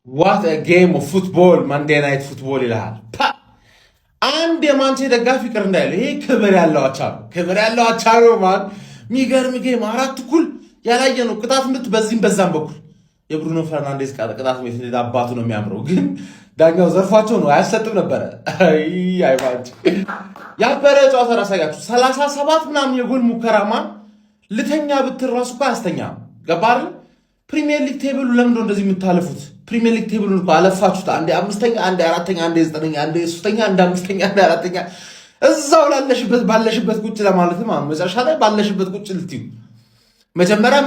What a game of football, Monday night football ይላል። አንድ የማንቼ ደጋፊ ቅር እንዳይል ይሄ ክብር ያለው አቻ ነው ማን የሚገርም ጌም አራት እኩል ያላየ ነው። ቅጣት ምት በዚህም በዛም በኩል የብሩኖ ፈርናንዴዝ ቅጣት ምት አባቱ ነው የሚያምረው፣ ግን ዳኛው ዘርፏቸው ነው አያሰጥም ነበረ። አይ ማንቼ ያበረ ጨዋታ ራሳያችሁ 37 ምናምን የጎል ሙከራ ማን ልተኛ ብትል ራሱ እኮ አያስተኛም። ገባር ፕሪሚየር ሊግ ቴብሉ ለምንድነው እንደዚህ የምታለፉት? ፕሪሚየር ሊግ ቴብሉን እኮ አለፋችሁት። አንዴ አምስተኛ፣ አንዴ አራተኛ፣ አንዴ ዘጠነኛ፣ አንዴ ሶስተኛ፣ አንዴ አምስተኛ፣ አንዴ አራተኛ እዛው ባለሽበት ቁጭ ለማለትም መጨረሻ ላይ ባለሽበት ቁጭ ልትዩ። መጀመሪያ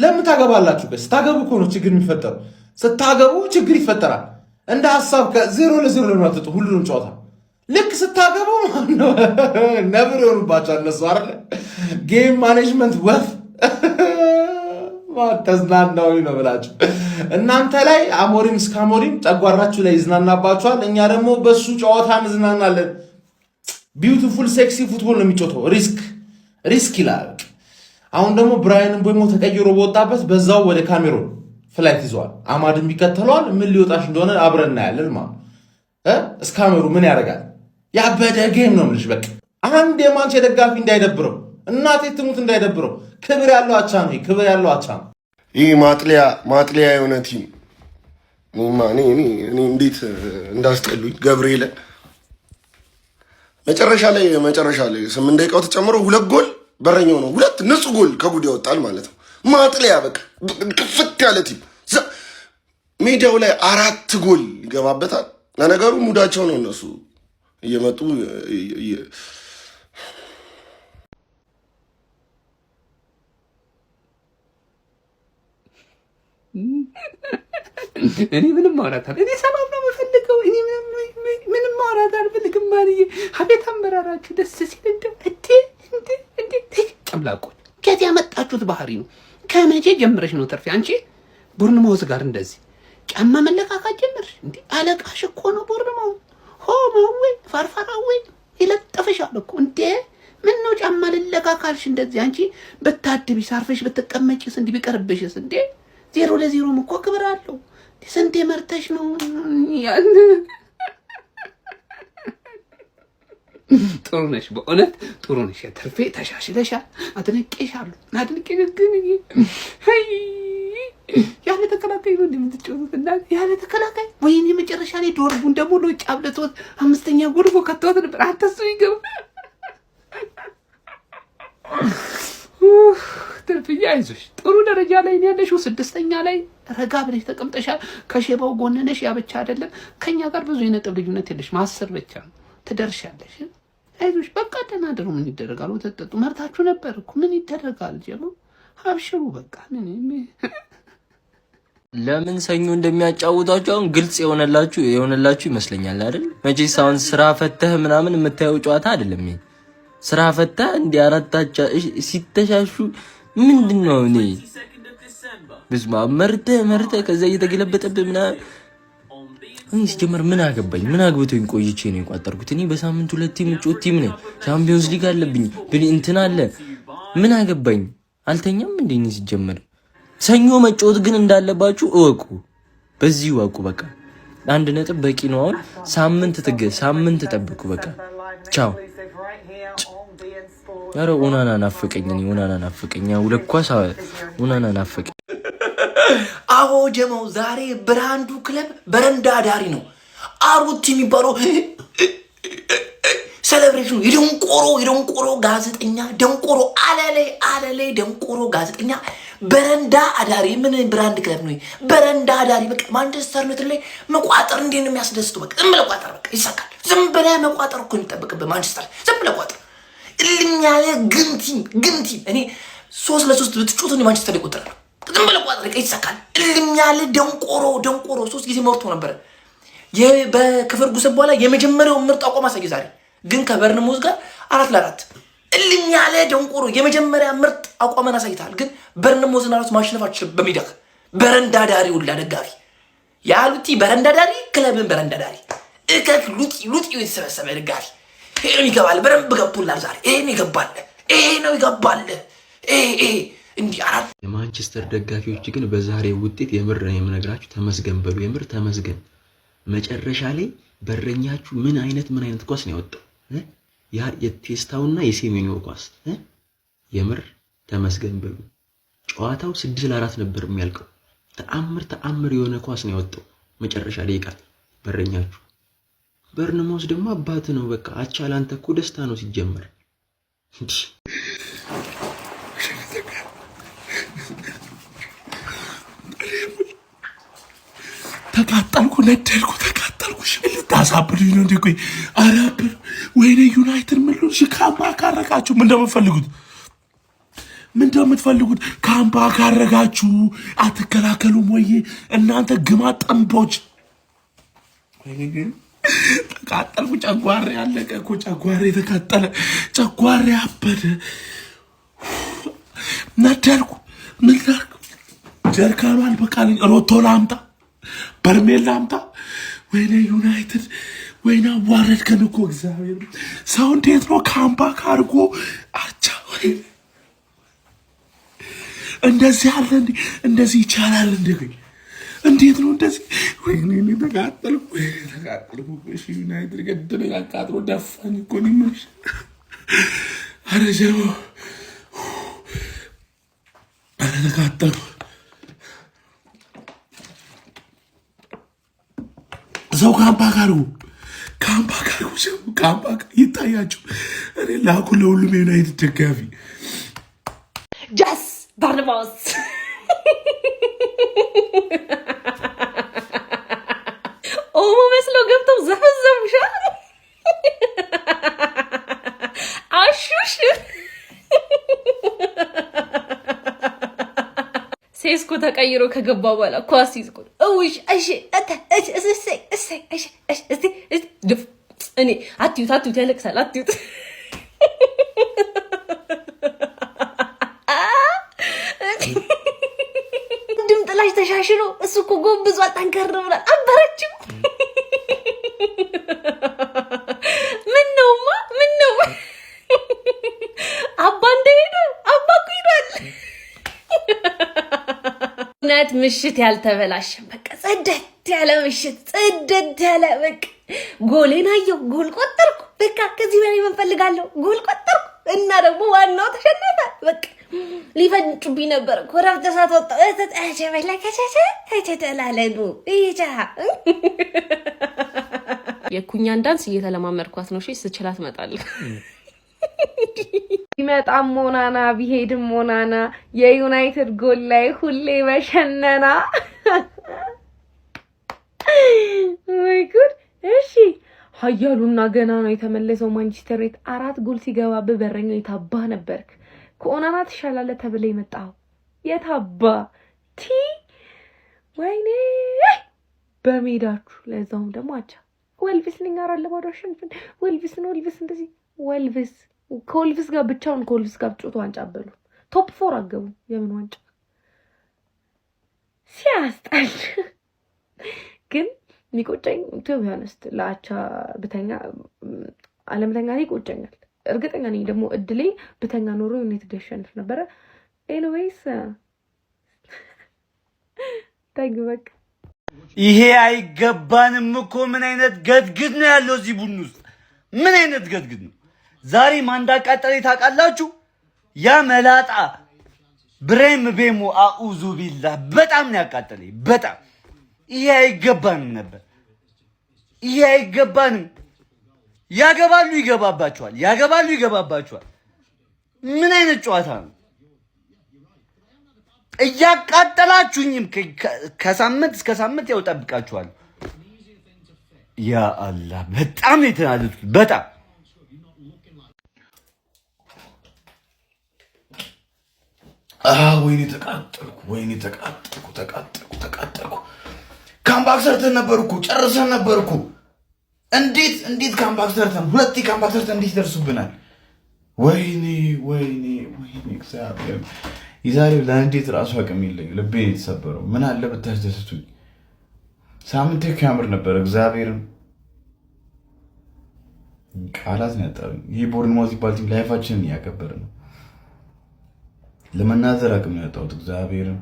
ለምን ታገባላችሁ? ስታገቡ እኮ ነው ችግር የሚፈጠረው። ስታገቡ ችግር ይፈጠራል። እንደ ሐሳብ ከ0 ለ0 ለማትጡ ሁሉንም ጨዋታ ልክ ስታገቡ ነው ነብር ይሆኑባቸዋል እነሱ አይደል? ጌም ማኔጅመንት ወፍ ተዝናናው ነው ብላችሁ እናንተ ላይ አሞሪም እስካሞሪም ጨጓራችሁ ላይ ይዝናናባችኋል። እኛ ደግሞ በሱ ጨዋታ እንዝናናለን። ቢዩቲፉል ሴክሲ ፉትቦል ነው የሚጮተው። ሪስክ ይላል። አሁን ደግሞ ብራያን ምቦሞ ተቀይሮ በወጣበት በዛው ወደ ካሜሮን ፍላይት ይዟል። አማድም ይከተለዋል። ምን ሊወጣሽ እንደሆነ አብረን እናያለን ማለት እስካሜሩ ምን ያደርጋል? ያበደ ጌም ነው የምልሽ። በቃ አንድ የማንቼ ደጋፊ እንዳይደብረው፣ እናቴ ትሙት እንዳይደብረው። ክብር ያለው አቻ ነው። ክብር ያለው አቻ ነው። ይህ ማጥሊያ የሆነ ቲም እኔ እንዴት እንዳስጠሉኝ ገብርኤል። መጨረሻ ላይ 8 ደቂቃው ተጨምሮ 2 ጎል በረኛው ነው 2 ንጹህ ጎል ከጉድ ያወጣል ማለት ነው። ማጥሊያ በቃ ክፍት ያለ ቲም ሜዳው ላይ 4 ጎል ይገባበታል። ለነገሩ ሙዳቸው ነው እነሱ እየመጡ እኔ ምንም ማውራት እኔ ሰላም ነው የምፈልገው። እኔ ምንም ማውራት አልፈልግም። ማንዬ አቤት አመራራችሁ ደስ ሲል እንዴ ጨምላቆች ከዚህ ያመጣችሁት ባህሪ ነው። ከመቼ ጀምረሽ ነው ተርፊ አንቺ ቦርንማውዝ ጋር እንደዚህ ጫማ መለካካት ጀምርሽ? እንዴ አለቃሽ እኮ ነው ቦርንማውዝ። ሆማዌ ፋርፋራዌ ይለጥፍሻል እኮ እንዴ። ምን ነው ጫማ ልለካካልሽ እንደዚህ? አንቺ በታድቢ ሳርፈሽ በተቀመጪስ እንዲህ ቢቀርብሽስ እንዴ 0-0 እኮ ክብር አለው። ስንቴ መርተሽ ነው ያን? ጥሩ ነሽ፣ በእውነት ጥሩ ነሽ። ተርፌ ተሻሽለሻል። አድንቄሻለሁ። ግን ያለ ተከላካይ ነው እንደምትጫወቱት እና ያለ ተከላካይ ወይኔ መጨረሻ ላይ ዶርቡን ደግሞ ነው ጫብለቶት 5ኛ ጎል ከተወት ነበር። አንተሱ ይገባ ተርፍያ አይዞሽ፣ ጥሩ ደረጃ ላይ ነው ያለሽው። 6ኛ ላይ ረጋ ብለሽ ተቀምጠሻል። ከሼባው ጎን ነሽ። ያ ብቻ አይደለም፣ ከኛ ጋር ብዙ የነጥብ ልዩነት የለሽ። 10 ብቻ ነው ትደርሻለሽ። አይዞሽ በቃ ተናደሩ። ምን ይደረጋል? ወተጠጡ መርታችሁ ነበር እኮ ምን ይደረጋል? ጀሉ አብሽሩ በቃ። ለምን ሰኞ እንደሚያጫውታችሁ አሁን ግልጽ የሆነላችሁ ይመስለኛል አይደል? መቼስ አሁን ስራ ፈተህ ምናምን የምታየው ጨዋታ አይደለም ይሄ። ስራ ፈተህ እንዲያራታቻ ሲተሻሹ ምንድነው? እኔ ብስማ መርተ ከዛ እየተገለበጠብህ ምናምን ሲጀመር ምን አገባኝ? ምን አግብቶኝ ቆይቼ ነው የቋጠርኩት? እኔ በሳምንት 2 ቲም ጮት ቲም ነኝ። ቻምፒዮንስ ሊግ አለብኝ ብን እንትን አለ። ምን አገባኝ? አልተኛም እንዴ? እኔ ሲጀመር ሰኞ መጮት ግን እንዳለባችሁ እወቁ። በዚህ ወቁ። በቃ 1 ነጥብ በቂ ነው። አሁን ሳምንት ጠብቁ። በቃ ቻው። ያረ ኦናና ናፈቀኝ። ሁለኳስ ኦናና ናፈቀኝ። አዎ ጀማው ዛሬ ብራንዱ ክለብ በረንዳ ዳሪ ነው። አሩቲ የሚባለው ሴሌብሬሽኑ የደንቆሮ ጋዜጠኛ ደንቆሮ አለላይ ደንቆሮ ጋዜጠኛ በረንዳ አዳሪ። ምን ብራንድ ክለብ ነው? በረንዳ አዳሪ። በቃ ማንቸስተር ዩናይትድ ላይ መቋጠር እንዴት ነው የሚያስደስተው? በቃ ዝም ብለህ ቋጠር፣ በቃ ይሳካል። ዝም ብለህ መቋጠር እኮ የሚጠበቅብህ ማንቸስተር ዝም ብለህ ቋጠር። እልኛለ ግንቲም እኔ 3-3 ብትጮት ነው ማንቸስተር ላይ ቁጥር ዝም ብለህ ቋጠር፣ በቃ ይሳካል። እልኛለ ደንቆሮ 3 ጊዜ መርቶ ነበር። በከፈርጉሰን በኋላ የመጀመሪያው ምርጥ አቋም አሳየ። ዛሬ ግን ከበርንሞዝ ጋር 4-4 እልኛለ ደንቆሮ የመጀመሪያ ምርጥ አቋምን አሳይታል። ግን በርንሞዝን አራት ማሸነፍ አትችልም። በሜዳክ በረንዳ ዳሪ ሁላ ደጋፊ ያሉቲ በረንዳ ዳሪ ክለብን በረንዳ ዳሪ እከክ ሉጢ የተሰበሰበ ደጋፊ ይሄን ይገባል። በረንብ ገብቶላል ዛሬ። ይሄን ይገባል። ይሄ ነው ይገባል። ይሄ እንዲህ አራት የማንቸስተር ደጋፊዎች ግን በዛሬ ውጤት የምር ነው የምነግራችሁ ተመስገን በሉ። የምር ተመስገን። መጨረሻ ላይ በረኛችሁ ምን አይነት ኳስ ነው ያወጣው? ያ የቴስታውና የሴሜኒዮ ኳስ የምር ተመስገን በሉ። ጨዋታው 6-4 ነበር የሚያልቀው። ተአምር የሆነ ኳስ ነው ያወጣው መጨረሻ ላይ ቃል በረኛችሁ። በርንማውስ ደግሞ አባት ነው በቃ አቻ ላንተ እኮ ደስታ ነው ሲጀመር። ተቃጠልኩ፣ ነደልኩ፣ ተቃጠልኩ። ልታሳብዱኝ ነው እንዴ? ቆይ አራብር ወይኔ ዩናይትድ ምን ነው ካምባ ካረጋችሁ ምን እንደምትፈልጉት ካምባ ካረጋችሁ አትከላከሉም ወይ እናንተ ግማት ጠንቦች? ተቃጠልኩ። ጨጓሬ አለቀ እኮ ጨጓሬ ተቃጠለ፣ ጨጓሬ አበደ፣ ነደልኩ። ምን ላድርግ? ጀርካኑ አልበቃልኝ። ሮቶ ላምጣ፣ በርሜል ላምጣ? ወይኔ ዩናይትድ ወይኔ አዋረድከን እኮ እግዚአብሔር። ሰው እንዴት ነው ካምባክ አድርጎ አቻ እንደዚህ አለ እንዴ? እንደዚህ ይቻላል እንዴ? እንዴት ነው እንደዚህ? ወይኔ ተቃጠልኩ። እሺ ዩናይትድ ገደለኝ፣ አቃጥሎ ደፋኝ እኮ ነው የምልሽ። ኧረ ጀርባ ኧረ ተቃጠልኩ። ሰው ካምባክ አድርጎ ካምባክ ይታያችሁ። እኔ ላኩ ለሁሉም የዩናይትድ ደጋፊ ጃስ ባርናባስ ኦሞ መስሎ ገብተው ዘፈዘፉሻ አሹሽ ሴስኮ ተቀይሮ ከገባ በኋላ ኳስ ይዝቁ እውሽ እሺ እኔ አትዩት ያለቅሳል። አትዩት ድም ጥላሽ ተሻሽሎ እሱ እኮ ጎብዟ ጠንከር ብሏል። አበረችው። ምን ነው አባ እንደሄደ አባ እኮ ሄዷል። እውነት ምሽት ያልተበላሸም በቃ ጽደት ያለ ምሽት፣ ጽደት ያለ በቃ ጎሌን አየሁ፣ ጎል ቆጠርኩ። በቃ ከዚህ በላይ ምን ፈልጋለሁ? ጎል ቆጠርኩ እና ደግሞ ዋናው ተሸነፈ። በቃ ሊፈንጩብኝ ነበር። ኮራፍ ተሳት ወጣ ተላለሉ ይቻ የኩኛን ዳንስ እየተለማመድኳት ነው። እሺ ስችላት እመጣለሁ። ቢመጣም ሞናና ቢሄድም ሞናና የዩናይትድ ጎል ላይ ሁሌ በሸነና። ወይ ጉድ! እሺ ሀያሉና ገና ነው የተመለሰው ማንቸስተር ዩናይትድ 4 ጎል ሲገባ በበረኛው የታባ ነበርክ። ከኦናና ትሻላለህ ተብለ የመጣው የታባ ቲ ወይኔ በሜዳችሁ ለዛውም ደግሞ አቻ ወልቭስ ንጋራ ለባዶሽን ወልቭስ እንደዚህ ወልቭስ ከወልቭስ ጋር ብቻውን ከወልቭስ ጋር ጮቶ ዋንጫ አበሉ። ቶፕ 4 አገቡ። የምን ዋንጫ ሲያስጠል። ግን ሚቆጨኝ ቢሆንስት ለአቻ ብተኛ አለምተኛ ላይ ይቆጨኛል። እርግጠኛ ነኝ ደግሞ እድሌ ብተኛ ኖሮ ዩናይትድ ያሸንፍ ነበረ። ኤኒዌይስ ታግበቅ ይሄ አይገባንም እኮ። ምን አይነት ገድግድ ነው ያለው እዚህ ቡድን ውስጥ? ምን አይነት ገድግድ ነው? ዛሬ ማን እንዳቃጠለኝ ታውቃላችሁ? ያ መላጣ ብሬም ቤሞ አኡዙ ቢላህ በጣም ነው ያቃጠለኝ። በጣም ይሄ አይገባንም ነበር። ይሄ አይገባንም። ያገባሉ ይገባባቸዋል፣ ያገባሉ ይገባባቸዋል። ምን አይነት ጨዋታ ነው? እያቃጠላችሁኝም ከሳምንት እስከ ሳምንት ያው ጠብቃችኋል። ያ አላህ በጣም ነው የተናደድኩት። በጣም ወይኔ ተቃጠልኩ። ካምባክ ሰርተን ነበርኩ፣ ጨርሰን ነበርኩ። እንዴት ካምባክ ሰርተን ሁለቴ ካምባክ ሰርተን እንዴት ይደርሱብናል? ወይኔ እግዚአብሔር። የዛሬው ለእንዴት ራሱ አቅም የለኝ። ልቤ የተሰበረው ምን አለ ብታስደስቱኝ። ሳምንቴ ያምር ነበር። እግዚአብሔርን ቃላት ነው ያጣሁኝ። ይሄ ቦርንማውዝ ይባል ቲም ላይፋችንን እያከበረ ነው። ለመናዘር አቅም ያጣሁት እግዚአብሔርን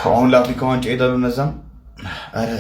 አሁን ለአፍሪካ ዋንጫ ሄዳሉ እነዛም። ኧረ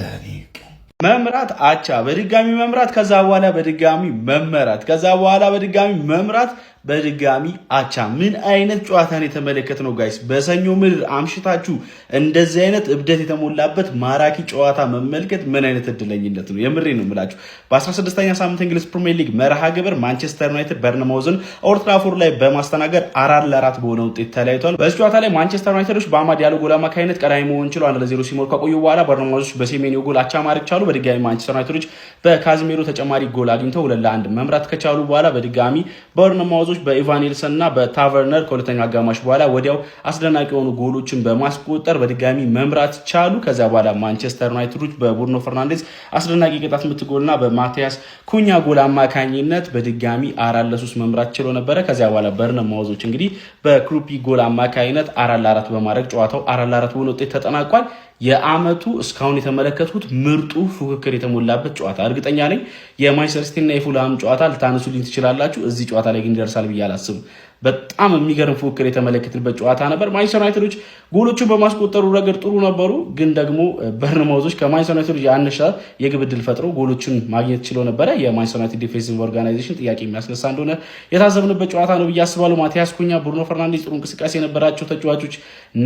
መምራት አቻ በድጋሚ መምራት ከዛ በኋላ በድጋሚ መመራት ከዛ በኋላ በድጋሚ መምራት በድጋሚ አቻ። ምን አይነት ጨዋታን የተመለከትነው ጋይስ? በሰኞ ምድር አምሽታችሁ እንደዚህ አይነት እብደት የተሞላበት ማራኪ ጨዋታ መመልከት ምን አይነት እድለኝነት ነው! የምሬ ነው የምላችሁ። በ16ኛ ሳምንት እንግሊዝ ፕሪሚየር ሊግ መርሃ ግብር ማንቸስተር ዩናይትድ በርንማውዝን ኦልድ ትራፎርድ ላይ በማስተናገድ 4-4 በሆነ ውጤት ተለያይቷል። በዚህ ጨዋታ ላይ ማንቸስተር ዩናይትዶች በአማድ ያለው ጎል አማካኝነት ቀዳሚ መሆን ችለው 1-0 ሲሞር ከቆዩ በኋላ በርንማውዞች በሴሜንዮ ጎል አቻ ማድረግ ቻሉ። በድጋሚ ማንቸስተር ዩናይትዶች በካዝሜሮ ተጨማሪ ጎል አግኝተው 2-1 መምራት ከቻሉ በኋላ በድጋሚ በርንማውዞች በኢቫን ኒልሰን እና በታቨርነር ከሁለተኛው አጋማሽ በኋላ ወዲያው አስደናቂ የሆኑ ጎሎችን በማስቆጠር በድጋሚ መምራት ቻሉ። ከዚያ በኋላ ማንቸስተር ዩናይትዶች በቡርኖ ፈርናንዴዝ አስደናቂ ቅጣት ምት ጎልና በማቲያስ ኩኛ ጎል አማካኝነት በድጋሚ 4-3 መምራት ችሎ ነበረ። ከዚያ በኋላ በርንማውዞች እንግዲህ በክሩፒ ጎል አማካኝነት 4-4 በማድረግ ጨዋታው 4-4 በሆነ ውጤት ተጠናቋል። የአመቱ እስካሁን የተመለከቱት ምርጡ ፉክክር የተሞላበት ጨዋታ እርግጠኛ ነኝ። የማንቸስተር ሲቲ እና የፉልሃም ጨዋታ ልታነሱልኝ ትችላላችሁ። እዚህ ጨዋታ ላይ ግን ይደርሳል ብዬ አላስብም። በጣም የሚገርም ፉክክር የተመለከትንበት ጨዋታ ነበር። ማንቸስተር ዩናይትዶች ጎሎቹን በማስቆጠሩ ረገድ ጥሩ ነበሩ፣ ግን ደግሞ በርንማውዞች ከማንቸስተር ዩናይትዶች ያነሳ የግብ ዕድል ፈጥረው ጎሎቹን ማግኘት ችሎ ነበረ። የማንቸስተር ዩናይትድ ዲፌንሲቭ ኦርጋናይዜሽን ጥያቄ የሚያስነሳ እንደሆነ የታዘብንበት ጨዋታ ነው ብዬ አስባለሁ። ማቲያስ ኩኛ፣ ብሩኖ ፈርናንዴዝ ጥሩ እንቅስቃሴ የነበራቸው ተጫዋቾች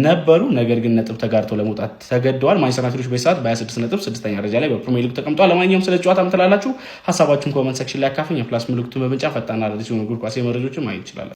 ነበሩ፣ ነገር ግን ነጥብ ተጋርተው ለመውጣት ተገደዋል። ማንቸስተር ዩናይትዶች በሰዓት በ26 ነጥብ 6ኛ ደረጃ ላይ በፕሪሚየር ሊግ ተቀምጧል። ለማንኛውም ስለ ጨዋታ ምን ትላላችሁ? ሀሳባችሁን ኮመንት ሴክሽን ላይ አካፍሉኝ። ፕላስ ምልክቱን በመጫን ፈጣን አዳዲስ የሆኑ እግር ኳስ መረጃዎችን ማግኘት ይችላል።